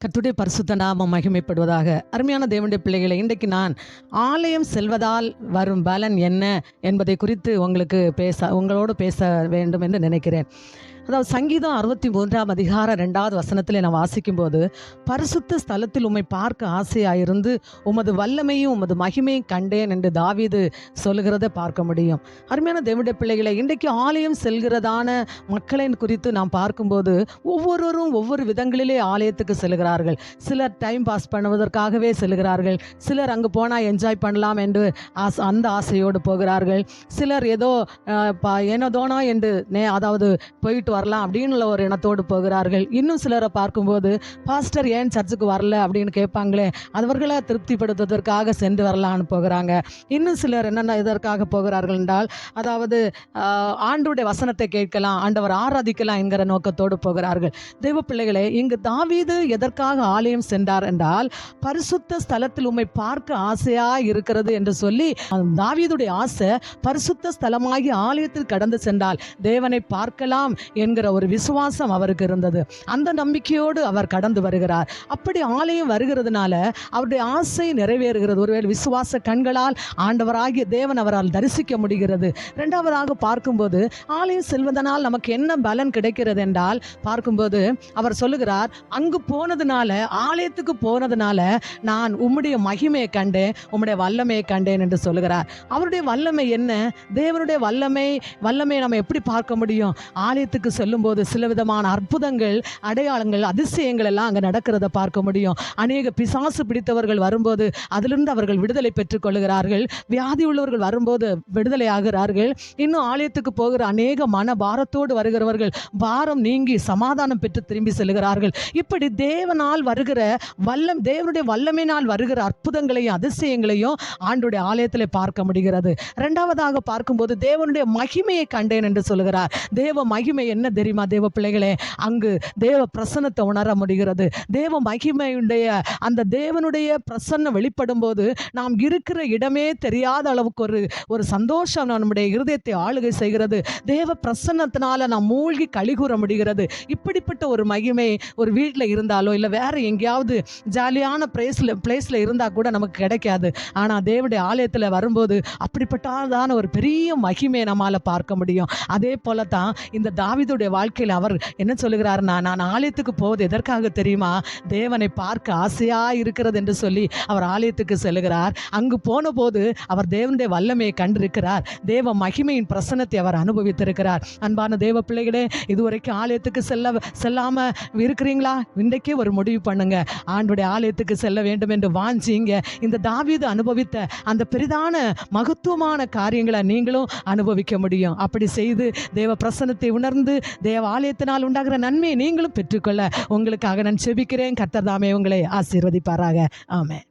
கர்த்தருடைய பரிசுத்த நாமம் மகிமைப்படுவதாக. அருமையான தேவனுடைய பிள்ளைகளை, இன்றைக்கு நான் ஆலயம் செல்வதால் வரும் பலன் என்ன என்பதை குறித்து உங்களோடு பேச வேண்டும் என்று நினைக்கிறேன். அதாவது சங்கீதம் 63 அதிகாரம் 2வது வசனத்தில் நான் வாசிக்கும்போது, பரிசுத்த ஸ்தலத்தில் உம்மை பார்க்க ஆசையாயிருந்து உமது வல்லமையும் உமது மகிமையும் கண்டேன் என்று தாவீது சொல்லுகிறதை பார்க்க முடியும். அருமையான தேவனுடைய பிள்ளைகளை, இன்றைக்கு ஆலயம் செல்கிறதான மக்களின் குறித்து நாம் பார்க்கும்போது, ஒவ்வொருவரும் ஒவ்வொரு விதங்களிலே ஆலயத்துக்கு செல்கிறார்கள். சிலர் டைம் பாஸ் பண்ணுவதற்காகவே செல்கிறார்கள். சிலர் அங்கு போனால் என்ஜாய் பண்ணலாம் என்று அந்த ஆசையோடு போகிறார்கள். சிலர் ஏதோ ஏனோதோனோ என்று அதாவது போயிட்டு வரலாம் அப்படின்னு ஒரு எண்ணத்தோடு போகிறார்கள். இன்னும் சிலரை பார்க்கும்போது, பாஸ்டர் ஏன் சர்ச்சுக்கு வரல அப்படின்னு கேட்பாங்களே, அவர்களை திருப்திப்படுத்துவதற்காக சென்று வரலான்னு போகிறாங்க. இன்னும் சிலர் என்னென்ன இதற்காக போகிறார்கள் என்றால், அதாவது ஆண்டவருடைய வசனத்தை கேட்கலாம், ஆண்டவர் ஆராதிக்கலாம் என்கிற நோக்கத்தோடு போகிறார்கள். தெய்வ பிள்ளைகளே, இங்கு தாவீது எதற்காக ஆலயம் சென்றார் என்றால், பரிசுத்த ஸ்தலத்தில் உம்மை பார்க்க ஆசையா இருக்கிறது என்று சொல்லி, தாவீதுடைய ஆசை பரிசுத்த ஸ்தலமாகி ஆலயத்தில் கடந்து சென்றால் தேவனை பார்க்கலாம் என்கிற ஒரு விசுவாசம் அவருக்கு இருந்தது. அந்த நம்பிக்கையோடு அவர் கடந்து வருகிறார். அப்படி ஆலயம் வருகிறதுனால அவருடைய ஆசை நிறைவேறுகிறது. ஒருவேளை விசுவாச கண்களால் ஆண்டவராகிய தேவன் அவரால் தரிசிக்க முடிகிறது. இரண்டாவதாக பார்க்கும்போது, ஆலயம் செல்வதனால் நமக்கு என்ன பலன் கிடைக்கிறது என்றால், பார்க்கும்போது அவர் சொல்லுகிறார், அங்கு போனதுனால, ஆலயத்துக்கு போனதுனால நான் உம்முடைய மகிமையை கண்டேன், உம்முடைய வல்லமையை கண்டேன் என்று சொல்லுகிறார். அவருடைய வல்லமை என்ன? தேவனுடைய வல்லமையை நம்ம எப்படி பார்க்க முடியும்? ஆலயத்துக்கு சொல்லும்போது சில விதமான அற்புதங்கள், அடையாளங்கள், அதிசயங்கள் எல்லாம் அங்கே நடக்கிறத பார்க்க முடியும். அநேக பிசாசு பிடித்தவர்கள் வரும்போது அதிலிருந்து அவர்கள் விடுதலை பெற்றுக் கொள்கிறார்கள். வியாதி உள்ளவர்கள் வரும்போது விடுதலை ஆகிறார்கள். இன்னும் ஆலயத்துக்கு போகிற அநேக மன பாரத்தோடு வருகிறவர்கள் பாரம் நீங்கி சமாதானம் பெற்று திரும்பி செல்கிறார்கள். இப்படி தேவனால் வருகிற தேவனுடைய வல்லமையினால் வருகிற அற்புதங்களையும் அதிசயங்களையும் ஆண்டுடைய ஆலயத்தில் பார்க்க முடிகிறது. இரண்டாவதாக பார்க்கும்போது, தேவனுடைய மகிமையை கண்டேன் என்று சொல்கிறார். தேவ மகிமை என்ன தெரியுமா தேவ பிள்ளைகளே? அங்கு தேவ பிரசன்னத்தை உணர முடிகிறது. தேவ மகிமையுடைய அந்த தேவனுடைய பிரசன்னம் வெளிப்படும் போது நாம் இருக்கிற இடமே தெரியாத அளவுக்கு ஒரு சந்தோஷம் நம்முடைய இருதயத்தை ஆளுகை செய்கிறது. தேவ பிரசன்னத்தினால நாம் மூழ்கி கழிகூற முடிகிறது. இப்படிப்பட்ட ஒரு மகிமை ஒரு வீட்டில் இருந்தாலோ இல்லை வேற எங்கேயாவது ஜாலியான பிளேஸ்ல இருந்தால் கூட நமக்கு கிடைக்காது. ஆனால் தேவனுடைய ஆலயத்தில் வரும்போது அப்படிப்பட்டதான ஒரு பெரிய மகிமையை நம்மால் பார்க்க முடியும். அதே போல தான் இந்த தாவீதுடைய வாழ்க்கையில் அவர் என்ன சொல்லுகிறார்னா, நான் ஆலயத்துக்கு போவது எதற்காக தெரியுமா? தேவனை பார்க்க ஆசையா இருக்கிறது என்று சொல்லி அவர் ஆலயத்துக்கு செல்கிறார். அங்கு போன போது அவர் தேவனுடைய வல்லமையை கண்டிருக்கிறார். தேவ மகிமையின் பிரசன்னத்தை அவர் அனுபவித்திருக்கிறார். அன்பான தேவ பிள்ளைகளே, இதுவரைக்கும் ஆலயத்துக்கு செல்லாம இருக்கிறீங்களா? இன்றைக்கே ஒரு முடிவு பண்ணுங்க. ஆண்டுடைய ஆலயத்துக்கு செல்ல வேண்டும் என்று வாஞ்சிங்க. இந்த தாவீது அனுபவித்த அந்த பெரிதான மகத்துவமான காரியங்களை நீங்களும் அனுபவிக்க முடியும். அப்படி செய்து தேவ பிரசன்னத்தை உணர்ந்து தேவ ஆலயத்தினால் உண்டாகிற நன்மையை நீங்களும் பெற்றுக்கொள்ள உங்களுக்காக நான் செபிக்கிறேன். கர்த்தர் தாமே உங்களை ஆசீர்வதிப்பாராக. ஆமென்.